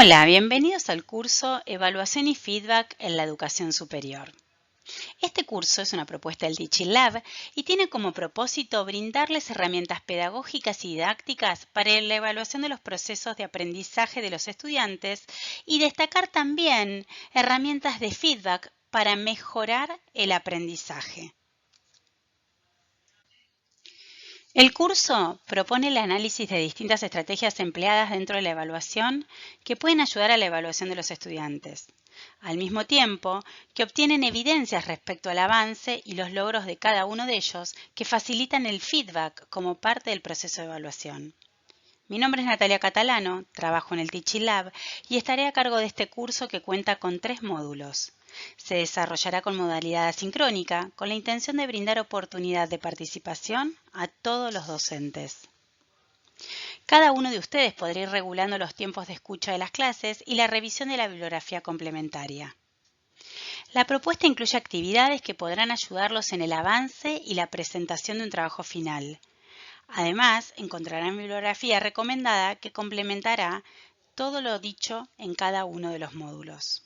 Hola, bienvenidos al curso Evaluación y Feedback en la Educación Superior. Este curso es una propuesta del Teaching Lab y tiene como propósito brindarles herramientas pedagógicas y didácticas para la evaluación de los procesos de aprendizaje de los estudiantes y destacar también herramientas de feedback para mejorar el aprendizaje. El curso propone el análisis de distintas estrategias empleadas dentro de la evaluación que pueden ayudar a la evaluación de los estudiantes, al mismo tiempo que obtienen evidencias respecto al avance y los logros de cada uno de ellos que facilitan el feedback como parte del proceso de evaluación. Mi nombre es Natalia Catalano, trabajo en el Teaching Lab y estaré a cargo de este curso que cuenta con 3 módulos. Se desarrollará con modalidad asincrónica, con la intención de brindar oportunidad de participación a todos los docentes. Cada uno de ustedes podrá ir regulando los tiempos de escucha de las clases y la revisión de la bibliografía complementaria. La propuesta incluye actividades que podrán ayudarlos en el avance y la presentación de un trabajo final. Además, encontrarán bibliografía recomendada que complementará todo lo dicho en cada uno de los módulos.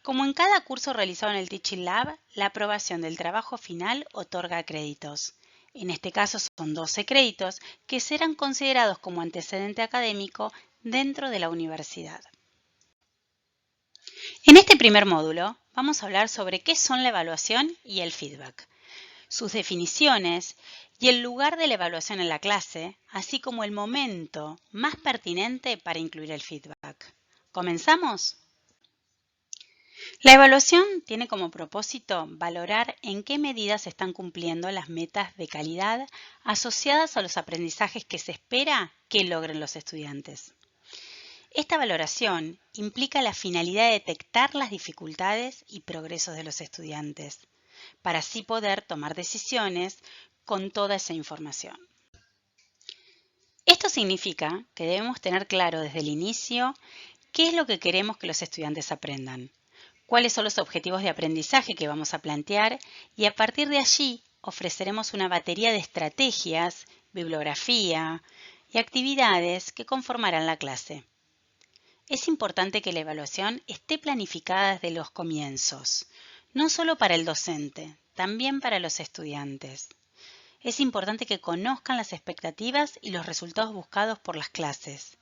Como en cada curso realizado en el Teaching Lab, la aprobación del trabajo final otorga créditos. En este caso son 12 créditos que serán considerados como antecedente académico dentro de la universidad. En este primer módulo vamos a hablar sobre qué son la evaluación y el feedback, sus definiciones y el lugar de la evaluación en la clase, así como el momento más pertinente para incluir el feedback. ¿Comenzamos? La evaluación tiene como propósito valorar en qué medida se están cumpliendo las metas de calidad asociadas a los aprendizajes que se espera que logren los estudiantes. Esta valoración implica la finalidad de detectar las dificultades y progresos de los estudiantes, para así poder tomar decisiones con toda esa información. Esto significa que debemos tener claro desde el inicio qué es lo que queremos que los estudiantes aprendan, cuáles son los objetivos de aprendizaje que vamos a plantear y a partir de allí ofreceremos una batería de estrategias, bibliografía y actividades que conformarán la clase. Es importante que la evaluación esté planificada desde los comienzos, no solo para el docente, también para los estudiantes. Es importante que conozcan las expectativas y los resultados buscados por las clases.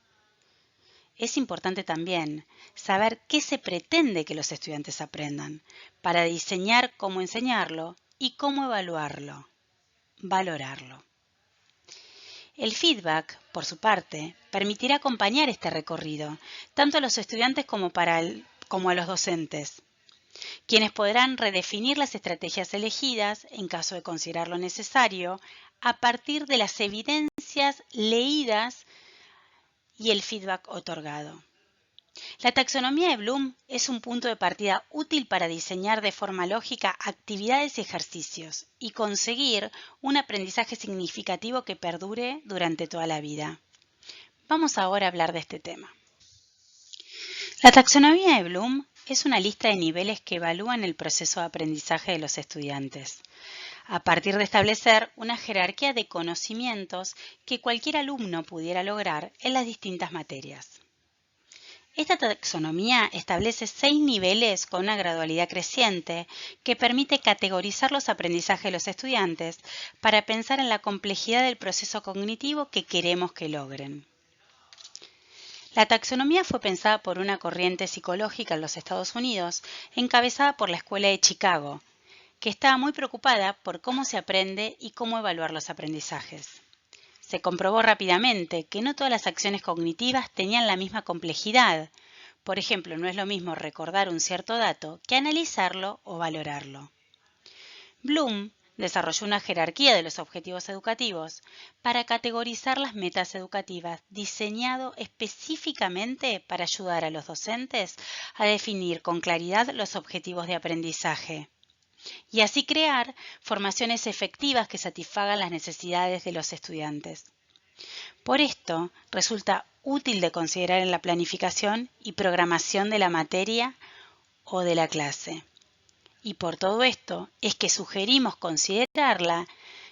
Es importante también saber qué se pretende que los estudiantes aprendan, para diseñar cómo enseñarlo y cómo evaluarlo, valorarlo. El feedback, por su parte, permitirá acompañar este recorrido, tanto a los estudiantes como a los docentes, quienes podrán redefinir las estrategias elegidas, en caso de considerarlo necesario, a partir de las evidencias leídas y el feedback otorgado. La taxonomía de Bloom es un punto de partida útil para diseñar de forma lógica actividades y ejercicios y conseguir un aprendizaje significativo que perdure durante toda la vida. Vamos ahora a hablar de este tema. La taxonomía de Bloom es una lista de niveles que evalúan el proceso de aprendizaje de los estudiantes, a partir de establecer una jerarquía de conocimientos que cualquier alumno pudiera lograr en las distintas materias. Esta taxonomía establece 6 niveles con una gradualidad creciente que permite categorizar los aprendizajes de los estudiantes para pensar en la complejidad del proceso cognitivo que queremos que logren. La taxonomía fue pensada por una corriente psicológica en los Estados Unidos, encabezada por la Escuela de Chicago, que estaba muy preocupada por cómo se aprende y cómo evaluar los aprendizajes. Se comprobó rápidamente que no todas las acciones cognitivas tenían la misma complejidad. Por ejemplo, no es lo mismo recordar un cierto dato que analizarlo o valorarlo. Bloom desarrolló una jerarquía de los objetivos educativos para categorizar las metas educativas, diseñado específicamente para ayudar a los docentes a definir con claridad los objetivos de aprendizaje y así crear formaciones efectivas que satisfagan las necesidades de los estudiantes. Por esto, resulta útil de considerar en la planificación y programación de la materia o de la clase. Y por todo esto es que sugerimos considerarla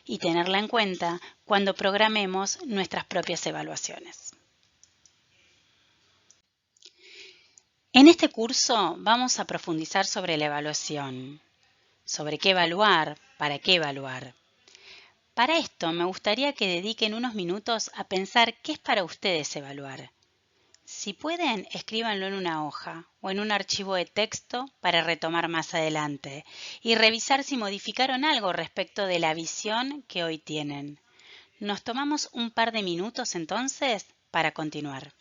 y tenerla en cuenta cuando programemos nuestras propias evaluaciones. En este curso vamos a profundizar sobre la evaluación, sobre qué evaluar, para qué evaluar. Para esto me gustaría que dediquen unos minutos a pensar qué es para ustedes evaluar. Si pueden, escríbanlo en una hoja o en un archivo de texto para retomar más adelante y revisar si modificaron algo respecto de la visión que hoy tienen. Nos tomamos un par de minutos entonces para continuar.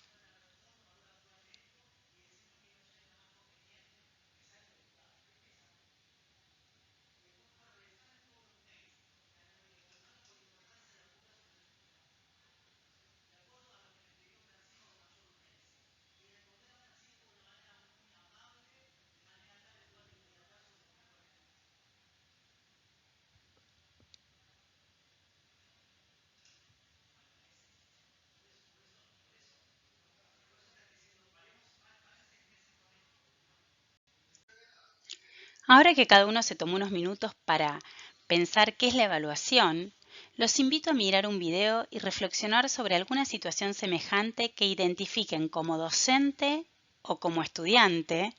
Ahora que cada uno se tomó unos minutos para pensar qué es la evaluación, los invito a mirar un video y reflexionar sobre alguna situación semejante que identifiquen como docente o como estudiante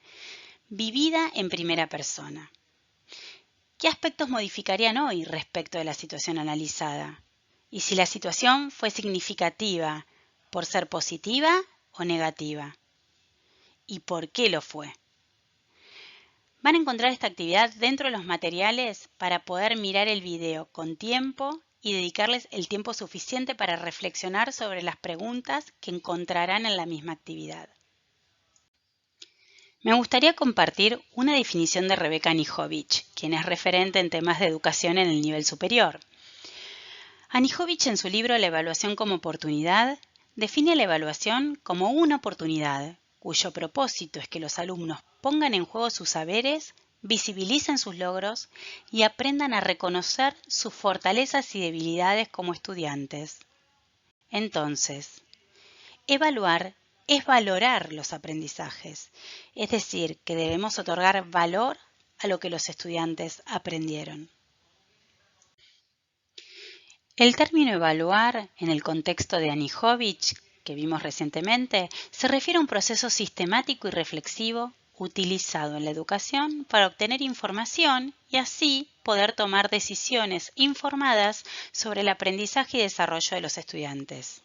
vivida en primera persona. ¿Qué aspectos modificarían hoy respecto de la situación analizada? Y si la situación fue significativa por ser positiva o negativa. ¿Y por qué lo fue? Van a encontrar esta actividad dentro de los materiales para poder mirar el video con tiempo y dedicarles el tiempo suficiente para reflexionar sobre las preguntas que encontrarán en la misma actividad. Me gustaría compartir una definición de Rebecca Anijovic, quien es referente en temas de educación en el nivel superior. Anijovic, en su libro La evaluación como oportunidad, define la evaluación como una oportunidad, cuyo propósito es que los alumnos pongan en juego sus saberes, visibilicen sus logros y aprendan a reconocer sus fortalezas y debilidades como estudiantes. Entonces, evaluar es valorar los aprendizajes, es decir, que debemos otorgar valor a lo que los estudiantes aprendieron. El término evaluar, en el contexto de Anijovic, que vimos recientemente, se refiere a un proceso sistemático y reflexivo utilizado en la educación para obtener información y así poder tomar decisiones informadas sobre el aprendizaje y desarrollo de los estudiantes.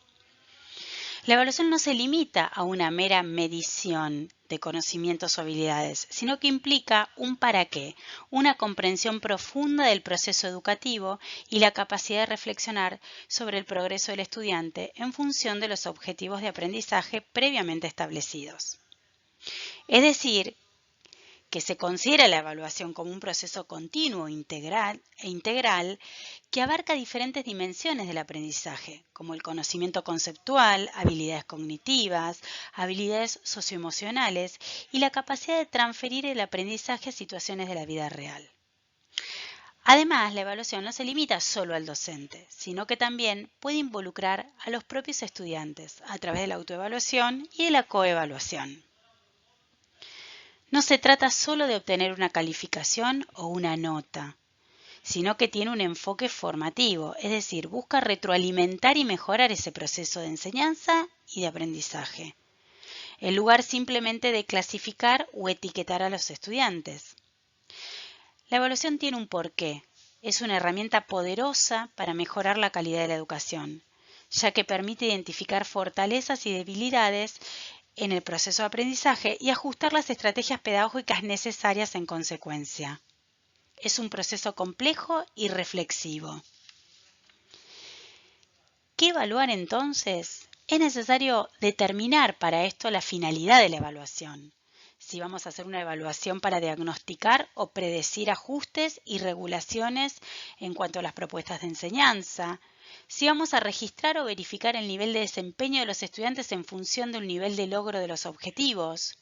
La evaluación no se limita a una mera medición de conocimientos o habilidades, sino que implica un para qué, una comprensión profunda del proceso educativo y la capacidad de reflexionar sobre el progreso del estudiante en función de los objetivos de aprendizaje previamente establecidos. Es decir, que se considera la evaluación como un proceso continuo integral que abarca diferentes dimensiones del aprendizaje, como el conocimiento conceptual, habilidades cognitivas, habilidades socioemocionales y la capacidad de transferir el aprendizaje a situaciones de la vida real. Además, la evaluación no se limita solo al docente, sino que también puede involucrar a los propios estudiantes a través de la autoevaluación y de la coevaluación. No se trata solo de obtener una calificación o una nota, sino que tiene un enfoque formativo, es decir, busca retroalimentar y mejorar ese proceso de enseñanza y de aprendizaje, en lugar simplemente de clasificar o etiquetar a los estudiantes. La evaluación tiene un porqué, es una herramienta poderosa para mejorar la calidad de la educación, ya que permite identificar fortalezas y debilidades en el proceso de aprendizaje y ajustar las estrategias pedagógicas necesarias en consecuencia. Es un proceso complejo y reflexivo. ¿Qué evaluar entonces? Es necesario determinar para esto la finalidad de la evaluación. Si vamos a hacer una evaluación para diagnosticar o predecir ajustes y regulaciones en cuanto a las propuestas de enseñanza, si vamos a registrar o verificar el nivel de desempeño de los estudiantes en función del nivel de logro de los objetivos,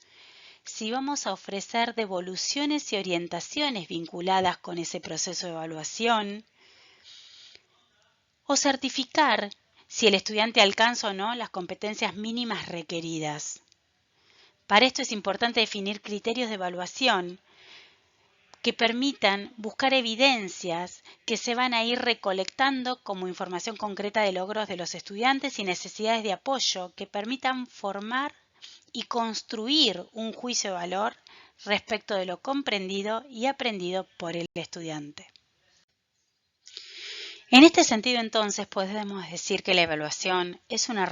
si vamos a ofrecer devoluciones y orientaciones vinculadas con ese proceso de evaluación, o certificar si el estudiante alcanza o no las competencias mínimas requeridas. Para esto es importante definir criterios de evaluación que permitan buscar evidencias que se van a ir recolectando como información concreta de logros de los estudiantes y necesidades de apoyo que permitan formar y construir un juicio de valor respecto de lo comprendido y aprendido por el estudiante. En este sentido, entonces, podemos decir que la evaluación es una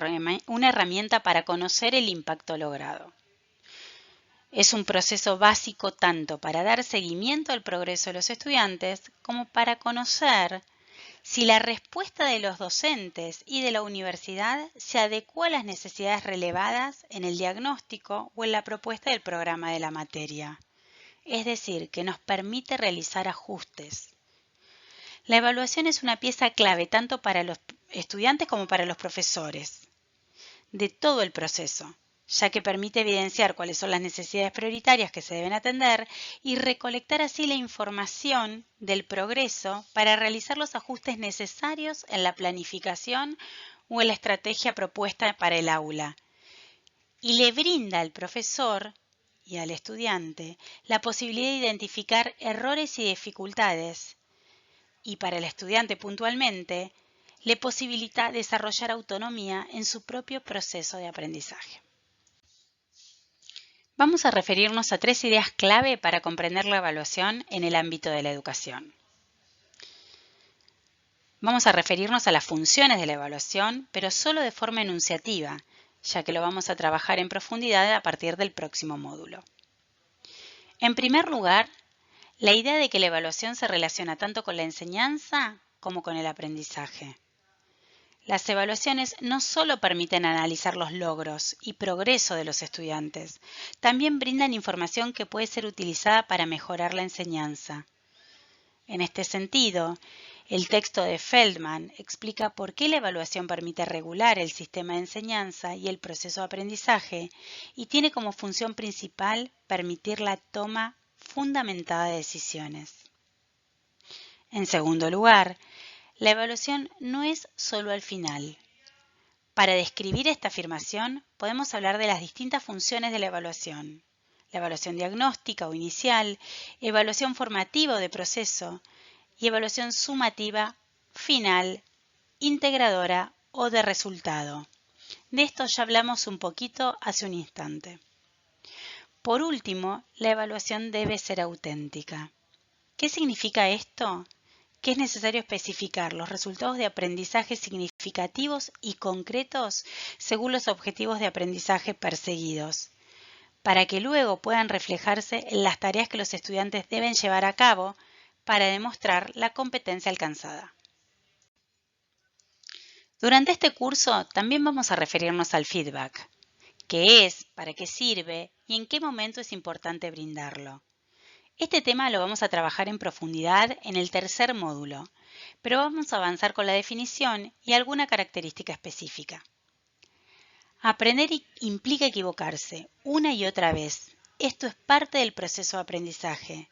herramienta para conocer el impacto logrado. Es un proceso básico tanto para dar seguimiento al progreso de los estudiantes como para conocer si la respuesta de los docentes y de la universidad se adecua a las necesidades relevadas en el diagnóstico o en la propuesta del programa de la materia. Es decir, que nos permite realizar ajustes. La evaluación es una pieza clave tanto para los estudiantes como para los profesores de todo el proceso, ya que permite evidenciar cuáles son las necesidades prioritarias que se deben atender y recolectar así la información del progreso para realizar los ajustes necesarios en la planificación o en la estrategia propuesta para el aula. Y le brinda al profesor y al estudiante la posibilidad de identificar errores y dificultades, y para el estudiante puntualmente, le posibilita desarrollar autonomía en su propio proceso de aprendizaje. Vamos a referirnos a 3 ideas clave para comprender la evaluación en el ámbito de la educación. Vamos a referirnos a las funciones de la evaluación, pero solo de forma enunciativa, ya que lo vamos a trabajar en profundidad a partir del próximo módulo. En primer lugar, la idea de que la evaluación se relaciona tanto con la enseñanza como con el aprendizaje. Las evaluaciones no solo permiten analizar los logros y progreso de los estudiantes, también brindan información que puede ser utilizada para mejorar la enseñanza. En este sentido, el texto de Feldman explica por qué la evaluación permite regular el sistema de enseñanza y el proceso de aprendizaje y tiene como función principal permitir la toma fundamentada de decisiones. En segundo lugar, la evaluación no es solo al final. Para describir esta afirmación, podemos hablar de las distintas funciones de la evaluación diagnóstica o inicial, evaluación formativa o de proceso, y evaluación sumativa, final, integradora o de resultado. De esto ya hablamos un poquito hace un instante. Por último, la evaluación debe ser auténtica. ¿Qué significa esto? Que es necesario especificar los resultados de aprendizaje significativos y concretos según los objetivos de aprendizaje perseguidos, para que luego puedan reflejarse en las tareas que los estudiantes deben llevar a cabo para demostrar la competencia alcanzada. Durante este curso también vamos a referirnos al feedback, qué es, para qué sirve y en qué momento es importante brindarlo. Este tema lo vamos a trabajar en profundidad en el tercer módulo, pero vamos a avanzar con la definición y alguna característica específica. Aprender implica equivocarse una y otra vez. Esto es parte del proceso de aprendizaje.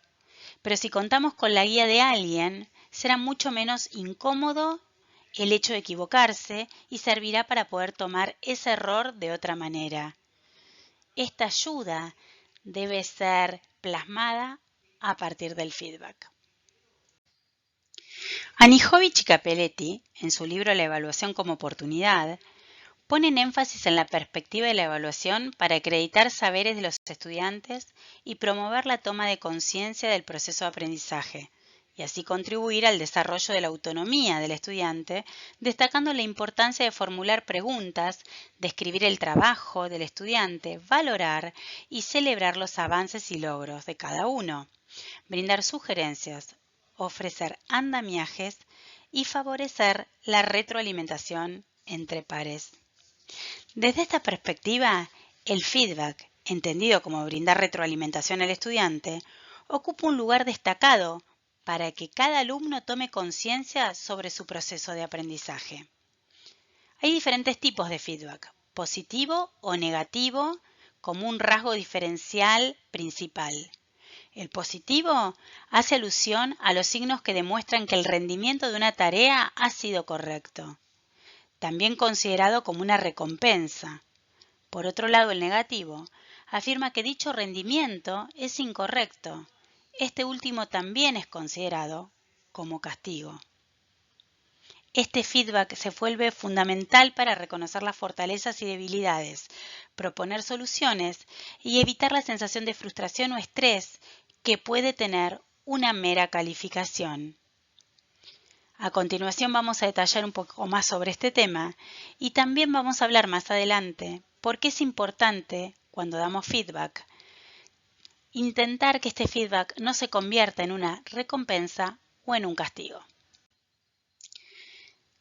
Pero si contamos con la guía de alguien, será mucho menos incómodo el hecho de equivocarse y servirá para poder tomar ese error de otra manera. Esta ayuda debe ser plasmada a partir del feedback. Anijovic y Capelletti, en su libro La evaluación como oportunidad, ponen énfasis en la perspectiva de la evaluación para acreditar saberes de los estudiantes y promover la toma de conciencia del proceso de aprendizaje, y así contribuir al desarrollo de la autonomía del estudiante, destacando la importancia de formular preguntas, describir el trabajo del estudiante, valorar y celebrar los avances y logros de cada uno, brindar sugerencias, ofrecer andamiajes y favorecer la retroalimentación entre pares. Desde esta perspectiva, el feedback, entendido como brindar retroalimentación al estudiante, ocupa un lugar destacado para que cada alumno tome conciencia sobre su proceso de aprendizaje. Hay diferentes tipos de feedback, positivo o negativo, como un rasgo diferencial principal. El positivo hace alusión a los signos que demuestran que el rendimiento de una tarea ha sido correcto, también considerado como una recompensa. Por otro lado, el negativo afirma que dicho rendimiento es incorrecto. Este último también es considerado como castigo. Este feedback se vuelve fundamental para reconocer las fortalezas y debilidades, proponer soluciones y evitar la sensación de frustración o estrés que puede tener una mera calificación. A continuación vamos a detallar un poco más sobre este tema y también vamos a hablar más adelante por qué es importante, cuando damos feedback, intentar que este feedback no se convierta en una recompensa o en un castigo.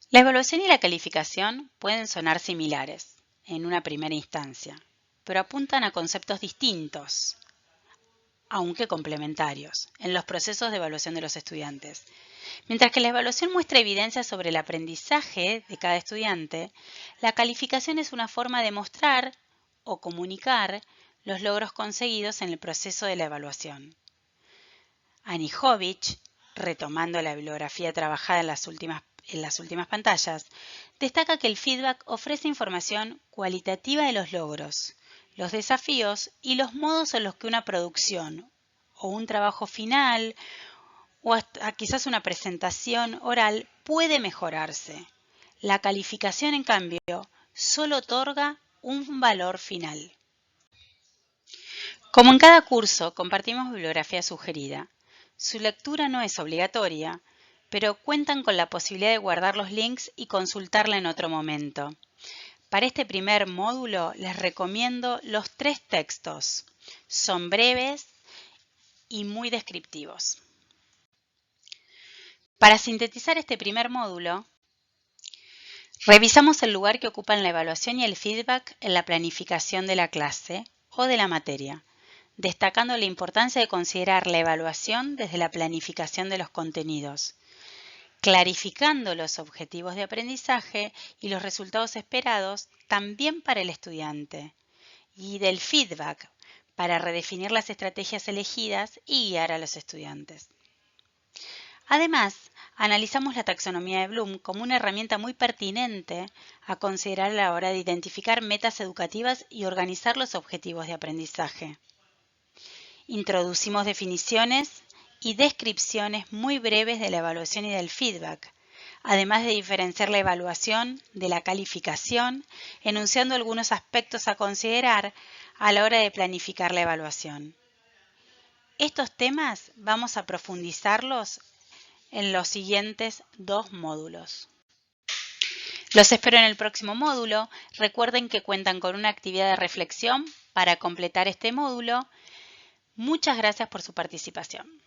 La evaluación y la calificación pueden sonar similares en una primera instancia, pero apuntan a conceptos distintos, aunque complementarios, en los procesos de evaluación de los estudiantes. Mientras que la evaluación muestra evidencia sobre el aprendizaje de cada estudiante, la calificación es una forma de mostrar o comunicar los logros conseguidos en el proceso de la evaluación. Anijovic, retomando la bibliografía trabajada en las últimas pantallas, destaca que el feedback ofrece información cualitativa de los logros, los desafíos y los modos en los que una producción o un trabajo final o hasta quizás una presentación oral puede mejorarse. La calificación, en cambio, solo otorga un valor final. Como en cada curso, compartimos bibliografía sugerida. Su lectura no es obligatoria, pero cuentan con la posibilidad de guardar los links y consultarla en otro momento. Para este primer módulo les recomiendo los 3 textos. Son breves y muy descriptivos. Para sintetizar este primer módulo, revisamos el lugar que ocupan la evaluación y el feedback en la planificación de la clase o de la materia, destacando la importancia de considerar la evaluación desde la planificación de los contenidos, clarificando los objetivos de aprendizaje y los resultados esperados también para el estudiante, y del feedback para redefinir las estrategias elegidas y guiar a los estudiantes. Además, analizamos la taxonomía de Bloom como una herramienta muy pertinente a considerar a la hora de identificar metas educativas y organizar los objetivos de aprendizaje. Introducimos definiciones y descripciones muy breves de la evaluación y del feedback, además de diferenciar la evaluación de la calificación, enunciando algunos aspectos a considerar a la hora de planificar la evaluación. Estos temas vamos a profundizarlos en los siguientes 2 módulos. Los espero en el próximo módulo. Recuerden que cuentan con una actividad de reflexión para completar este módulo. Muchas gracias por su participación.